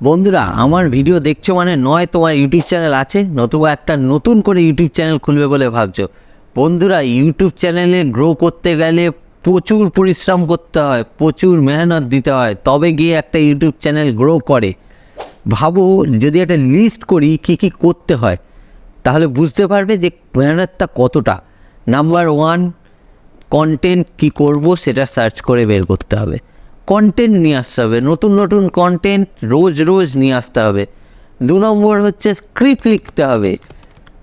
বন্ধুরা, আমার ভিডিও দেখছো মানে নয় তোমার ইউটিউব চ্যানেল আছে, নতুবা একটা নতুন করে ইউটিউব চ্যানেল খুলবে বলে ভাবছো। বন্ধুরা, ইউটিউব চ্যানেলে গ্রো করতে গেলে প্রচুর পরিশ্রম করতে হয়, প্রচুর মেহনত দিতে হয়, তবে গিয়ে একটা ইউটিউব চ্যানেল গ্রো করে। ভাবো, যদি একটা লিস্ট করি কী কী করতে হয়, তাহলে বুঝতে পারবে যে মেহনতটা কতটা। নাম্বার ওয়ান, কন্টেন্ট কী করব সেটা সার্চ করে বের করতে হবে। কন্টেন্ট নিয়ে আসতে হবে, নতুন নতুন কন্টেন্ট রোজ রোজ নিয়ে আসতে হবে। 2 নম্বর হচ্ছে স্ক্রিপ্ট লিখতে হবে।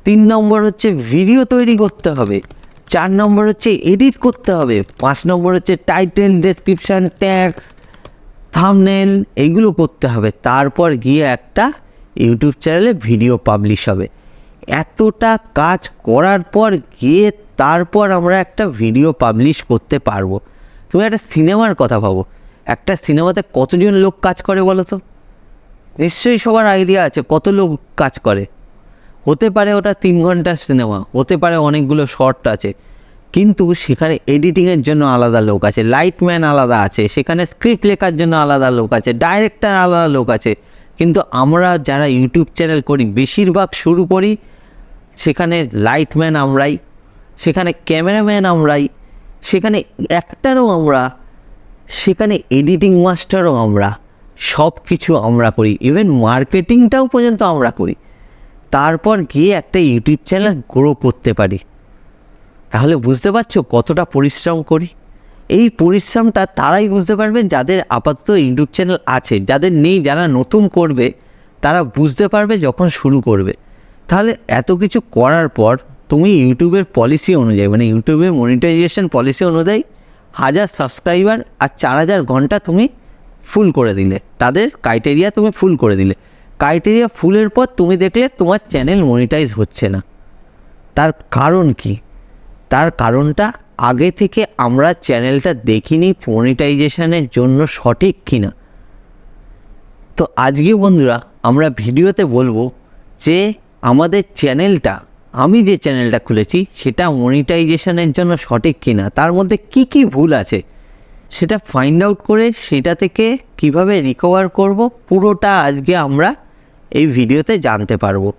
3 নম্বর হচ্ছে ভিডিও তৈরি করতে হবে। 4 নম্বর হচ্ছে এডিট করতে হবে। 5 নম্বর হচ্ছে টাইটেল, ডেসক্রিপশান, ট্যাগস, থাম্বনেল, এইগুলো করতে হবে। তারপর গিয়ে একটা ইউটিউব চ্যানেলে ভিডিও পাবলিশ হবে। এতটা কাজ করার পর গিয়ে তারপর আমরা একটা ভিডিও পাবলিশ করতে পারবো। তুমি একটা সিনেমার কথা ভাবো, একটা সিনেমাতে কতজন লোক কাজ করে বলো তো? নিশ্চয়ই সবার আইডিয়া আছে কত লোক কাজ করে। হতে পারে ওটা 3 ঘন্টার সিনেমা, হতে পারে অনেকগুলো শর্ট আছে, কিন্তু সেখানে এডিটিংয়ের জন্য আলাদা লোক আছে, লাইটম্যান আলাদা আছে, সেখানে স্ক্রিপ্ট লেখার জন্য আলাদা লোক আছে, ডাইরেক্টর আলাদা লোক আছে। কিন্তু আমরা যারা ইউটিউব চ্যানেল করি, বেশিরভাগ শুরু করি সেখানে লাইটম্যান আমরাই, সেখানে ক্যামেরাম্যান আমরাই, সেখানে অ্যাক্টারও আমরা, সেখানে এডিটিং মাস্টারও আমরা, সব কিছু আমরা করি, ইভেন মার্কেটিংটাও পর্যন্ত আমরা করি। তারপর গিয়ে একটা ইউটিউব চ্যানেল গ্রো করতে পারি। তাহলে বুঝতে পারছো কতটা পরিশ্রম করি। এই পরিশ্রমটা তারাই বুঝতে পারবে যাদের আপাতত ইউটিউব চ্যানেল আছে, যাদের নেই, যারা নতুন করবে তারা বুঝতে পারবে যখন শুরু করবে। তাহলে এত কিছু করার পর তুমি ইউটিউবের পলিসি অনুযায়ী, মানে ইউটিউবের মনিটাইজেশন পলিসি অনুযায়ী 1000 সাবস্ক্রাইবার আর 4000 ঘন্টা তুমি ফুল করে দিলে, তাদের ক্রাইটেরিয়া তুমি ফুল করে দিলে। ক্রাইটেরিয়া ফুলের পর তুমি দেখলে তোমার চ্যানেল মনিটাইজ হচ্ছে না। তার কারণ কি? তার কারণটা আগে থেকে আমরা চ্যানেলটা দেখিনি মনিটাইজেশনের জন্য সঠিক কিনা। তো আজকে বন্ধুরা আমরা ভিডিওতে বলবো যে আমাদের চ্যানেলটা, আমি যে চ্যানেলটা খুলেছি সেটা মনিটাইজেশনের জন্য সঠিক কিনা, তার মধ্যে কি কি ভুল আছে সেটা ফাইন্ড আউট করে সেটা থেকে কিভাবে রিকভার করব, পুরোটা আজকে আমরা এই ভিডিওতে জানতে পারবো।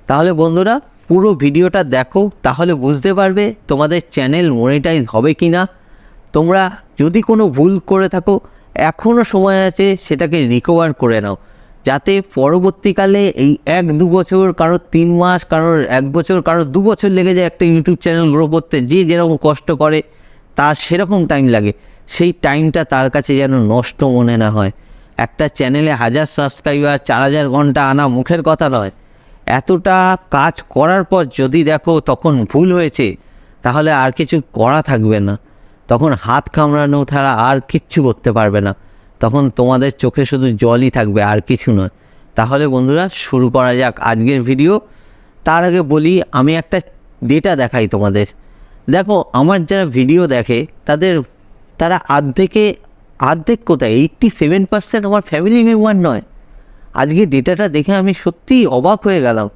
তাহলে বন্ধুরা পুরো ভিডিওটা দেখো, তাহলে বুঝতে পারবে তোমাদের চ্যানেল মনিটাইজ হবে কি না। তোমরা যদি কোনো ভুল করে থাকো, এখনও সময় আছে সেটাকে রিকভার করে নাও, যাতে পরবর্তীকালে এই 1-2 বছর, কারোর 3 মাস, কারোর 1 বছর, কারোর 2 বছর লেগে যায় একটা ইউটিউব চ্যানেল গ্রো করতে। যে যেরকম কষ্ট করে তার সেরকম টাইম লাগে, সেই টাইমটা তার কাছে যেন নষ্ট মনে না হয়। একটা চ্যানেলে 1000 সাবস্ক্রাইবার, 4000 ঘন্টা আনা মুখের কথা নয়। এতটা কাজ করার পর যদি দেখো তখন ভুল হয়েছে, তাহলে আর কিছু করা থাকবে না, তখন হাত কামড়ানো ছাড়া আর কিচ্ছু করতে পারবে না, তখন তোমাদের চোখে শুধু জলই থাকবে, আর কিছু নয়। তাহলে বন্ধুরা শুরু করা যাক আজকের ভিডিও। তার আগে বলি, আমি একটা ডেটা দেখাই তোমাদের। দেখো, আমার যারা ভিডিও দেখে তারা অর্ধেক কোথায়, 87% আমার ফ্যামিলি মেম্বার নয়। আজকে ডেটাটা দেখে আমি সত্যিই অবাক হয়ে গেলাম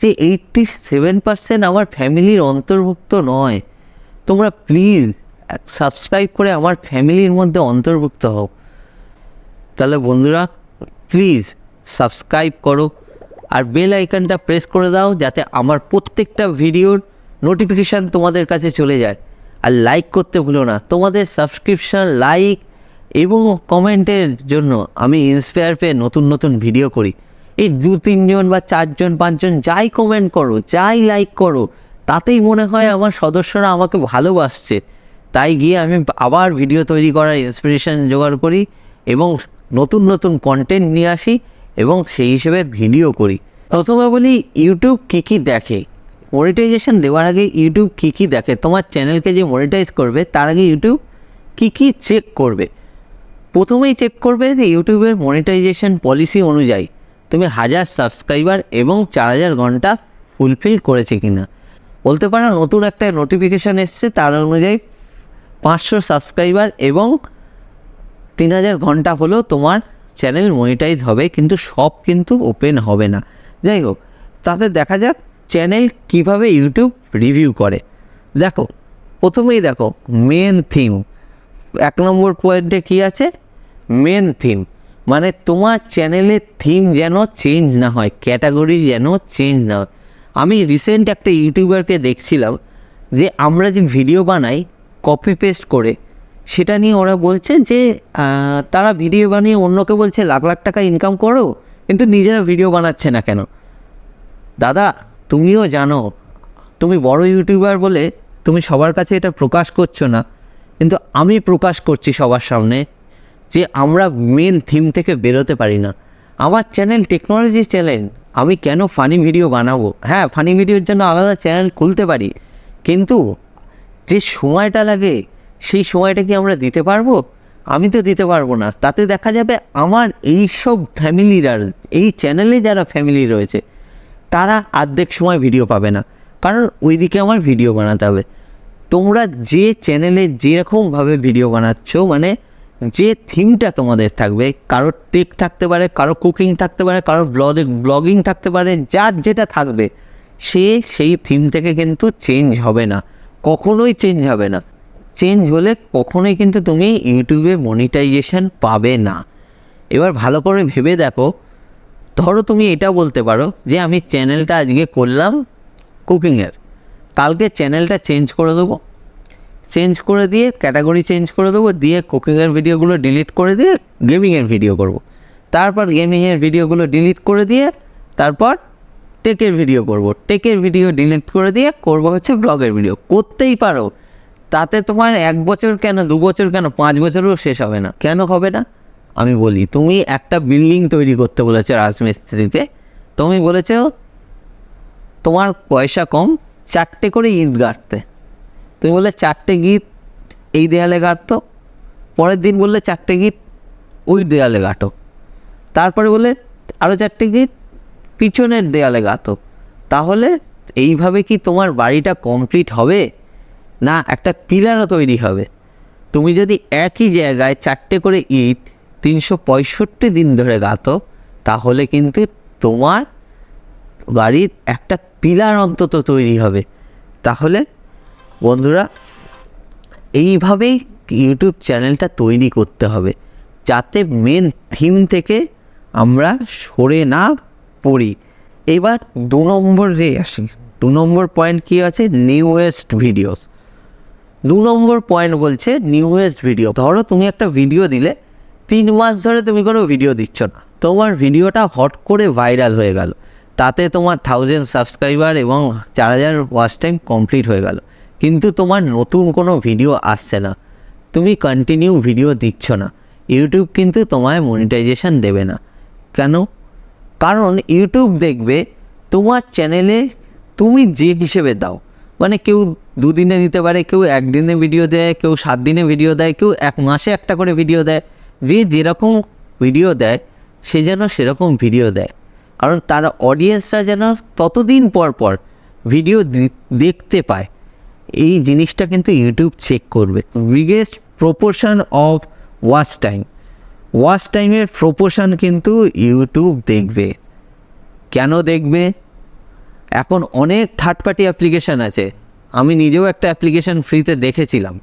যে 87% আমার ফ্যামিলির অন্তর্ভুক্ত নয়। তোমরা প্লিজ সাবস্ক্রাইব করে আমার ফ্যামিলির মধ্যে অন্তর্ভুক্ত হও। তাহলে বন্ধুরা প্লিজ সাবস্ক্রাইব করো আর বেল আইকনটা প্রেস করে দাও, যাতে আমার প্রত্যেকটা ভিডিওর নোটিফিকেশান তোমাদের কাছে চলে যায়। আর লাইক করতে ভুলো না। তোমাদের সাবস্ক্রিপশান, লাইক এবং কমেন্টের জন্য আমি ইন্সপায়ার পেয়ে নতুন নতুন ভিডিও করি। এই 2-3 জন বা 4 জন 5 জন যাই কমেন্ট করো, যাই লাইক করো, তাতেই মনে হয় আমার সদস্যরা আমাকে ভালোবাসছে। তাই গিয়ে আমি আবার ভিডিও তৈরি করার ইন্সপিরেশন জোগাড় করি এবং নতুন নতুন কন্টেন্ট নিয়ে আসি এবং সেই হিসেবে ভিডিও করি। প্রথমে বলি, ইউটিউব কী কী দেখে। মনিটাইজেশন দেওয়ার আগে ইউটিউব কী কী দেখে, তোমার চ্যানেলকে যে মনিটাইজ করবে তার আগে ইউটিউব কী কী চেক করবে। প্রথমেই চেক করবে যে ইউটিউবের মনিটাইজেশন পলিসি অনুযায়ী তুমি 1000 সাবস্ক্রাইবার এবং 4000 ঘন্টা ফুলফিল করেছে কিনা। বলতে পারো নতুন একটা নোটিফিকেশান এসছে, তার অনুযায়ী 500 সাবস্ক্রাইবার এবং 3000 ঘন্টা হলেও তোমার চ্যানেল মনিটাইজ হবে, কিন্তু সব কিন্তু ওপেন হবে না। যাই হোক, তাতে দেখা যাক চ্যানেল কিভাবে ইউটিউব রিভিউ করে। দেখো, প্রথমেই দেখো মেন থিম। 1 নম্বর পয়েন্টে কী আছে? Main theme. মানে তোমার চ্যানেলের থিম যেন চেঞ্জ না হয়, ক্যাটাগরি যেন চেঞ্জ না হয়। আমি রিসেন্ট একটা ইউটিউবারকে দেখছিলাম যে আমরা যে ভিডিও বানাই কপি পেস্ট করে, সেটা নিয়ে ওরা বলছে যে তারা ভিডিও বানিয়ে অন্যকে বলছে লাখ লাখ টাকা ইনকাম করো, কিন্তু নিজেরা ভিডিও বানাচ্ছে না কেন? দাদা, তুমিও জানো, তুমি বড় ইউটিউবার বলে তুমি সবার কাছে এটা প্রকাশ করছো না, কিন্তু আমি প্রকাশ করছি সবার সামনে যে আমরা মেন থিম থেকে বেরোতে পারি না। আমার চ্যানেল টেকনোলজি চ্যানেল, আমি কেন ফানি ভিডিও বানাবো? হ্যাঁ, ফানি ভিডিওর জন্য আলাদা চ্যানেল খুলতে পারি, কিন্তু যে সময়টা লাগে সেই সময়টা কি আমরা দিতে পারবো? আমি তো দিতে পারবো না। তাতে দেখা যাবে আমার এইসব ফ্যামিলিরা, এই চ্যানেলে যারা ফ্যামিলি রয়েছে তারা অর্ধেক সময় ভিডিও পাবে না, কারণ ওইদিকে আমার ভিডিও বানাতে হবে। তোমরা যে চ্যানেলে যেরকমভাবে ভিডিও বানাচ্ছ, মানে যে থিমটা তোমাদের থাকবে, কারোর টেক থাকতে পারে, কারো কুকিং থাকতে পারে, কারোর ব্লগিং থাকতে পারে, যার যেটা থাকবে সে সেই থিম থেকে কিন্তু চেঞ্জ হবে না, কখনোই চেঞ্জ হবে না। চেঞ্জ হলে কখনোই কিন্তু তুমি ইউটিউবে মনিটাইজেশন পাবে না। এবার ভালো করে ভেবে দেখো, ধরো তুমি এটা বলতে পারো যে আমি চ্যানেলটা আজকে করলাম কুকিংয়ের, কালকে চ্যানেলটা চেঞ্জ করে দেবো, চেঞ্জ করে দিয়ে ক্যাটাগরি চেঞ্জ করে দেবো, দিয়ে কুকিংয়ের ভিডিওগুলো ডিলিট করে দিয়ে গেমিংয়ের ভিডিও করব। তারপর গেমিংয়ের ভিডিওগুলো ডিলিট করে দিয়ে তারপর টেকের ভিডিও করব, টেকের ভিডিও ডিলিট করে দিয়ে করব হচ্ছে ব্লগের ভিডিও। করতেই পারো, তাতে তোমার 1 বছর কেন, 2 বছর কেন, 5 বছরও শেষ হবে না। কেন হবে না আমি বলি, তুমি একটা বিল্ডিং তৈরি করতে বলেছো রাজমিস্ত্রিকে, তুমি বলেছো তোমার পয়সা কম, 4টে করে ইট গাঁথতে। তুমি বললে 4টে গিট এই দেয়ালে গাঁথতো, পরের দিন বললে 4টে গিট ওই দেয়ালে গাঁটো, তারপরে বলে আরও 4টে গিট পিছনের দেয়ালে গাঁথো। তাহলে এইভাবে কি তোমার বাড়িটা কমপ্লিট হবে? না, একটা পিলারও তৈরি হবে। তুমি যদি একই জায়গায় 4টে করে ইট 365 দিন ধরে গাঁথো, তাহলে কিন্তু তোমার বাড়ির একটা পিলার অন্তত তৈরি হবে। তাহলে বন্ধুরা, এইভাবেই ইউটিউব চ্যানেলটা তৈরি করতে হবে, যাতে মেন থিম থেকে আমরা সরে না পড়ি। এবার 2 নম্বরে আসি। 2 নম্বর পয়েন্ট কী আছে? Newest videos. 2 নম্বর পয়েন্ট বলছে নিউয়েস্ট ভিডিও। ধরো তুমি একটা ভিডিও দিলে, 3 মাস ধরে তুমি কোনো ভিডিও দিচ্ছ না, তোমার ভিডিওটা হট করে ভাইরাল হয়ে গেল, তাতে তোমার 1000 সাবস্ক্রাইবার এবং 4000 ওয়াচ টাইম কমপ্লিট হয়ে গেল, কিন্তু তোমার নতুন কোনো ভিডিও আসছে না, তুমি কন্টিনিউ ভিডিও দিচ্ছ না, ইউটিউব কিন্তু তোমায় মনিটাইজেশন দেবে না। কেন? কারণ ইউটিউব দেখবে তোমার চ্যানেলে তুমি যে হিসেবে দাও, মানে কেউ 2 দিনে দিতে পারে, কেউ 1 দিনে ভিডিও দেয়, কেউ 7 দিনে ভিডিও দেয়, কেউ 1 মাসে একটা করে ভিডিও দেয়। যে যেরকম ভিডিও দেয় সে যেন সেরকম ভিডিও দেয়, কারণ তার অডিয়েন্সরা যেন ততদিন পর পর ভিডিও দেখতে পায়। এই জিনিসটা কিন্তু ইউটিউব চেক করবে। Biggest proportion of watch time, watch টাইমের প্রপোর্শন কিন্তু ইউটিউব দেখবে। কেন দেখবে? এখন অনেক থার্ড পার্টি অ্যাপ্লিকেশান আছে, আমি নিজেও একটা অ্যাপ্লিকেশান ফ্রিতে দেখেছিলাম,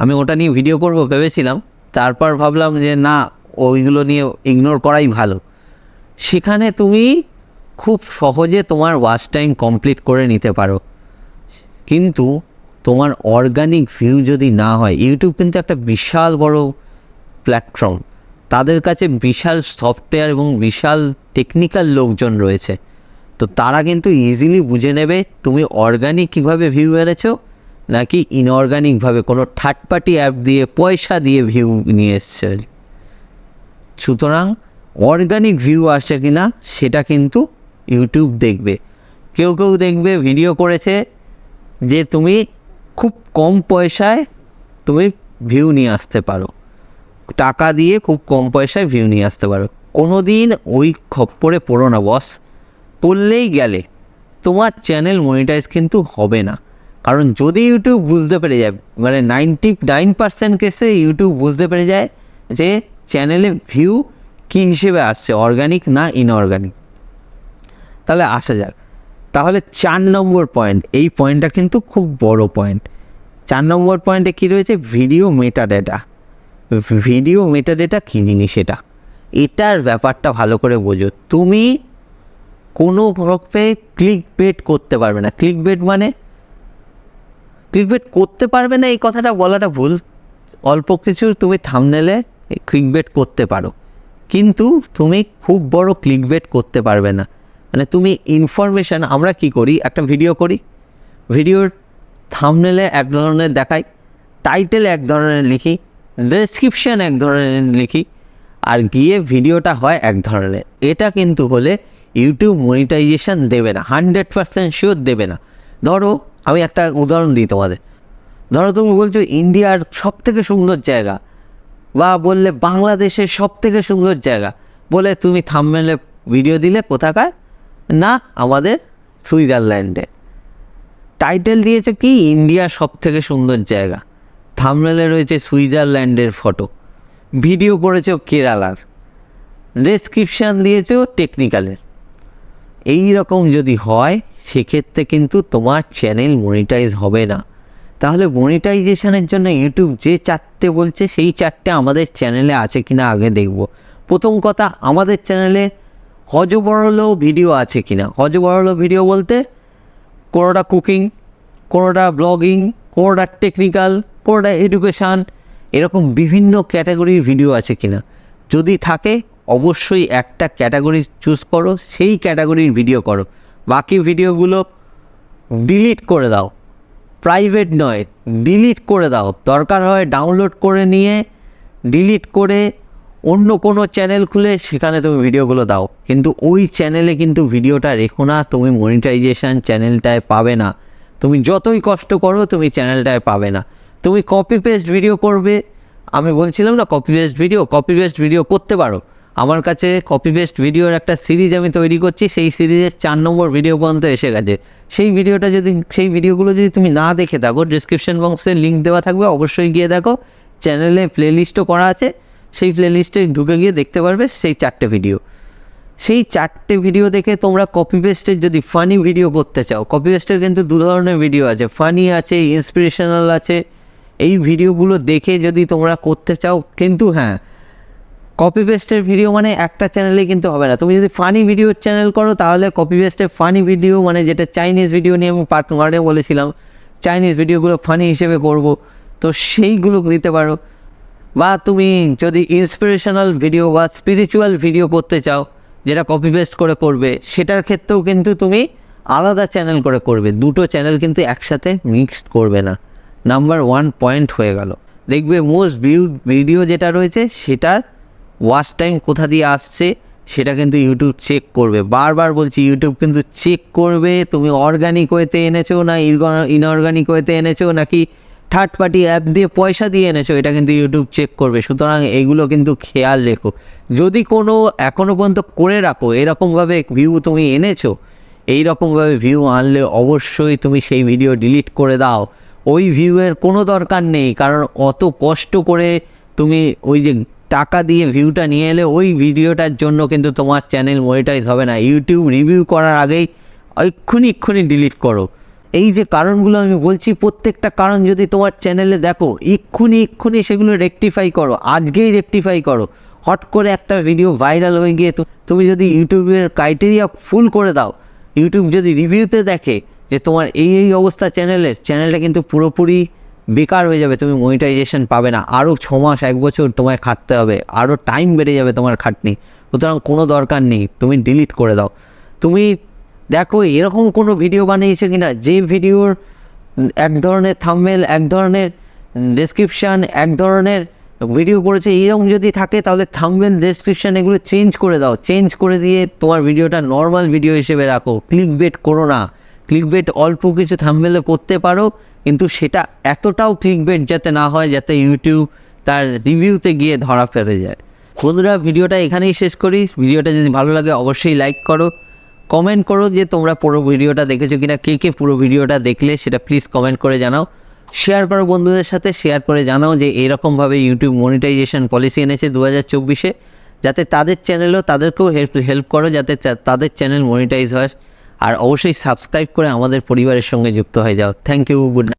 আমি ওটা নিয়ে ভিডিও করব ভেবেছিলাম, তারপর ভাবলাম যে না, ওইগুলো নিয়ে ইগনোর করাই ভালো। সেখানে তুমি খুব সহজে তোমার ওয়াচ টাইম কমপ্লিট করে নিতে পারো, কিন্তু তোমার অর্গানিক ভিউ যদি না হয়, ইউটিউব কিন্তু একটা বিশাল বড় প্ল্যাটফর্ম, তাদের কাছে বিশাল সফটওয়্যার এবং বিশাল টেকনিক্যাল লোকজন রয়েছে, তো তারা কিন্তু ইজিলি বুঝে নেবে তুমি অর্গানিক কীভাবে ভিউ এনেছো নাকি ইনঅর্গানিকভাবে কোনো থার্ড পার্টি অ্যাপ দিয়ে পয়সা দিয়ে ভিউ নিয়ে এসছে। সুতরাং অর্গানিক ভিউ আসছে কি না সেটা কিন্তু ইউটিউব দেখবে। কেউ কেউ দেখবে ভিডিও করেছে যে তুমি খুব কম পয়সায় তুমি ভিউ নিয়ে আসতে পারো, টাকা দিয়ে খুব কম পয়সায় ভিউ নিয়ে আসতে পারো। কোনো দিন ওই খপ্পরে পড়ো না বস, পড়লেই গেলে তোমার চ্যানেল মনিটাইজ কিন্তু হবে না। কারণ যদি ইউটিউব বুঝতে পেরে যায়, মানে 99% কেসে ইউটিউব বুঝতে পেরে যায় যে চ্যানেলে ভিউ কী হিসেবে আসছে, অর্গানিক না ইনঅর্গানিক। তাহলে আসা যাক, তাহলে 4 নম্বর পয়েন্ট, এই পয়েন্টটা কিন্তু খুব বড় পয়েন্ট। 4 নম্বর পয়েন্টে কী রয়েছে? Video metadata. ভিডিও মেটাডেটা কী জিনিস? এটা এটার ব্যাপারটা ভালো করে বোঝো। তুমি কোনো পক্ষে ক্লিক বেট করতে পারবে না। ক্লিক বেট মানে ক্লিক বেট করতে পারবে না এই কথাটা বলাটা ভুল। অল্প কিছু তুমি থাম্বনেলে ক্লিক বেট করতে পারো, কিন্তু তুমি খুব বড় ক্লিক বেট করতে পারবে না। মানে তুমি ইনফরমেশান, আমরা কি করি, একটা ভিডিও করি, ভিডিওর থাম্বনেলে এক ধরনের দেখাই, টাইটেল এক ধরনের লিখি, ডেসক্রিপশান এক ধরনের লিখি, আর গিয়ে ভিডিওটা হয় এক ধরনের। এটা কিন্তু হলে ইউটিউব মনিটাইজেশন দেবে না, 100% শিওর দেবে না। ধরো আমি একটা উদাহরণ দিই তোমাদের। ধরো তুমি বলছো ইন্ডিয়ার সবথেকে সুন্দর জায়গা, বা বললে বাংলাদেশের সবথেকে সুন্দর জায়গা, বলে তুমি থাম্বনেলে ভিডিও দিলে কোথাকার না আমাদের সুইজারল্যান্ডে। টাইটেল দিয়েছে কি ইন্ডিয়ার সবথেকে সুন্দর জায়গা, থাম্বনেলে রয়েছে সুইজারল্যান্ডের ফটো, ভিডিও করেছো কেরালার, ডেসক্রিপশান দিয়েছো টেকনিক্যালের। এই রকম যদি হয় সেক্ষেত্রে কিন্তু তোমার চ্যানেল মনিটাইজ হবে না। তাহলে মনিটাইজেশনের জন্য ইউটিউব যে 4টে বলছে সেই 4টে আমাদের চ্যানেলে আছে কিনা আগে দেখব। প্রথম কথা, আমাদের চ্যানেলে হজবরল ভিডিও আছে কিনা। হজবরল ভিডিও বলতে কোনোটা কুকিং, কোনোটা ব্লগিং, কোনোটা টেকনিক্যাল, কোনোটা এডুকেশান, এরকম বিভিন্ন ক্যাটাগরির ভিডিও আছে কিনা। যদি থাকে অবশ্যই একটা ক্যাটাগরি চুজ করো, সেই ক্যাটাগরির ভিডিও করো। বাকি ভিডিওগুলো ডিলিট করে দাও, প্রাইভেট নয়, ডিলিট করে দাও। দরকার হয় ডাউনলোড করে নিয়ে ডিলিট করে অন্য কোনো চ্যানেল খুলে সেখানে তুমি ভিডিওগুলো দাও, কিন্তু ওই চ্যানেলে কিন্তু ভিডিওটা রেখো না। তুমি মনিটাইজেশান চ্যানেলটায় পাবে না, তুমি যতই কষ্ট করো তুমি চ্যানেলটায় পাবে না। তুমি কপি পেস্ট ভিডিও করবে, আমি বলছিলাম না কপি পেস্ট ভিডিও করতে পারো। আমার কাছে কপি পেস্ট ভিডিওর একটা সিরিজ আমি তৈরি করছি, সেই সিরিজের 4 নম্বর ভিডিও পর্যন্ত এসে গেছে। সেই ভিডিওগুলো যদি তুমি না দেখে থাকো, ডিসক্রিপশন বক্সে লিঙ্ক দেওয়া থাকবে, অবশ্যই গিয়ে দেখো। চ্যানেলে প্লেলিস্টও করা আছে, সেই প্লেলিস্টে ঢুকে গিয়ে দেখতে পারবে সেই 4টে ভিডিও। সেই 4টে ভিডিও দেখে তোমরা কপি পেস্টের যদি ফানি ভিডিও করতে চাও, কপি পেস্টের কিন্তু 2 ধরনের ভিডিও আছে, ফানি আছে, ইন্সপিরেশনাল আছে। এই ভিডিওগুলো দেখে যদি তোমরা করতে চাও, কিন্তু হ্যাঁ, কপি পেস্টের ভিডিও মানে একটা চ্যানেলে কিন্তু হবে না। তুমি যদি ফানি ভিডিওর চ্যানেল করো তাহলে কপি পেস্টের ফানি ভিডিও, মানে যেটা চাইনিজ ভিডিও নিয়ে আমি পার্ট 1-এ বলেছিলাম, চাইনিজ ভিডিওগুলো ফানি হিসেবে করব, তো সেইগুলো দিতে পারো। বা তুমি যদি ইন্সপিরেশনাল ভিডিও বা স্পিরিচুয়াল ভিডিও করতে চাও, যেটা কপি পেস্ট করে করবে, সেটার ক্ষেত্রেও কিন্তু তুমি আলাদা চ্যানেল করে করবে। দুটো চ্যানেল কিন্তু একসাথে মিক্সড করবে না। নাম্বার 1 পয়েন্ট হয়ে গেল। দেখবে মোস্ট ভিউড ভিডিও যেটা রয়েছে সেটার ওয়াচ টাইম কোথা দিয়ে আসছে সেটা কিন্তু ইউটিউব চেক করবে। বারবার বলছি, ইউটিউব কিন্তু চেক করবে তুমি অর্গানিক ওয়েতে এনেছো না ইনঅর্গানিক ওয়েতে এনেছো, নাকি থার্ড পার্টি অ্যাপ দিয়ে পয়সা দিয়ে এনেছো, এটা কিন্তু ইউটিউব চেক করবে। সুতরাং এইগুলো কিন্তু খেয়াল রেখো। যদি কোনো এখনও পর্যন্ত করে রাখো এরকমভাবে ভিউ তুমি এনেছো, এইরকমভাবে ভিউ আনলে অবশ্যই তুমি সেই ভিডিও ডিলিট করে দাও। ওই ভিউয়ের কোনো দরকার নেই, কারণ অত কষ্ট করে তুমি ওই যে টাকা দিয়ে ভিউটা নিয়ে এলে ওই ভিডিওটার জন্য কিন্তু তোমার চ্যানেল মনিটাইজ হবে না। ইউটিউব রিভিউ করার আগেই এক্ষুনি ডিলিট করো। এই যে কারণগুলো আমি বলছি, প্রত্যেকটা কারণ যদি তোমার চ্যানেলে দেখো, এক্ষুনি সেগুলো রেকটিফাই করো, আজকেই রেকটিফাই করো। হট করে একটা ভিডিও ভাইরাল হয়ে গিয়ে তুমি যদি ইউটিউবের ক্রাইটেরিয়া ফুল করে দাও, ইউটিউব যদি রিভিউতে দেখে যে তোমার এই অবস্থা চ্যানেলটা কিন্তু পুরোপুরি বেকার হয়ে যাবে, তুমি মনিটাইজেশন পাবে না। আরও 6 মাস 1 বছর তোমায় খাটতে হবে, আরও টাইম বেড়ে যাবে তোমার খাটনি। সুতরাং কোনো দরকার নেই, তুমি ডিলিট করে দাও। তুমি দেখো এরকম কোনো ভিডিও বানিয়েছে কিনা যে ভিডিওর এক ধরনের থাম্বনেল, এক ধরনের ডেসক্রিপশান, এক ধরনের ভিডিও করেছে, এরকম যদি থাকে তাহলে থাম্বনেল, ডেসক্রিপশান এগুলো চেঞ্জ করে দাও। চেঞ্জ করে দিয়ে তোমার ভিডিওটা নর্মাল ভিডিও হিসেবে রাখো। ক্লিক বেট করো না। ক্লিক বেট অল্প কিছু থাম্বনেলে করতে পারো, কিন্তু সেটা এতটাও ক্লিক বেট যাতে না হয় যাতে ইউটিউব তার রিভিউতে গিয়ে ধরা ফেলে যায়। বন্ধুরা, ভিডিওটা এখানেই শেষ করি। ভিডিওটা যদি ভালো লাগে অবশ্যই লাইক করো, কমেন্ট করো যে তোমরা পুরো ভিডিওটা দেখেছো কিনা, কে পুরো ভিডিওটা দেখলে সেটা প্লিজ কমেন্ট করে জানাও। শেয়ার করো বন্ধুদের সাথে, শেয়ার করে জানাও যে এরকমভাবে ইউটিউব মনিটাইজেশন পলিসি এনেছে 2024-এ, যাতে তাদের চ্যানেলও তাদেরকেও হেল্প করো যাতে তাদের চ্যানেল মনিটাইজ হয়। আর অবশ্যই সাবস্ক্রাইব করে আমাদের পরিবারের সঙ্গে যুক্ত হয়ে যাও। Thank you, good night.